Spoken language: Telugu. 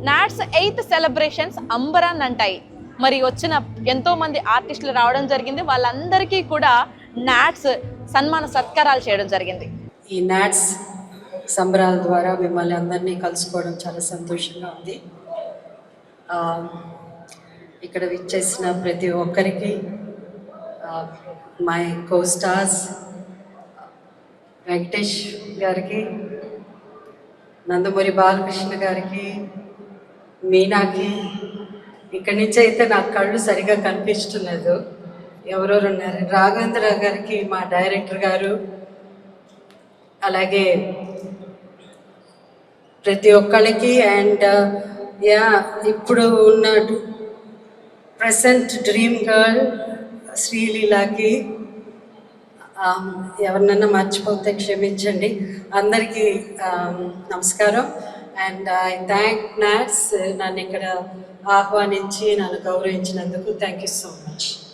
NATS 8th celebrations అంబరాన్ అంటాయి. మరి వచ్చిన ఎంతో మంది ఆర్టిస్టులు రావడం జరిగింది. వాళ్ళందరికీ కూడా నాట్స్ సన్మాన సత్కారాలు చేయడం జరిగింది. ఈ నాట్స్ సంబరాల ద్వారా మిమ్మల్ని అందరినీ కలుసుకోవడం చాలా సంతోషంగా ఉంది. ఇక్కడ విచ్చేసిన ప్రతి ఒక్కరికి, మై కో స్టార్స్ వెంకటేష్ గారికి, నందమూరి బాలకృష్ణ గారికి, మీనాకి, ఇక్కడి నుంచి అయితే నాకు కళ్ళు సరిగా కనిపించలేదు, ఎవరెవరు ఉన్నారు, రాఘవేంద్ర గారికి మా డైరెక్టర్ గారు, అలాగే ప్రతి ఒక్కళ్ళకి, అండ్ ఇప్పుడు ఉన్న ప్రెసెంట్ డ్రీమ్ గర్ల్ శ్రీలీలాకి, ఎవరినన్నా మర్చిపోతే క్షమించండి. అందరికీ నమస్కారం. అండ్ ఐ థ్యాంక్ నాట్స్ నన్ను ఇక్కడ ఆహ్వానించి నన్ను గౌరవించినందుకు. Thank you so much.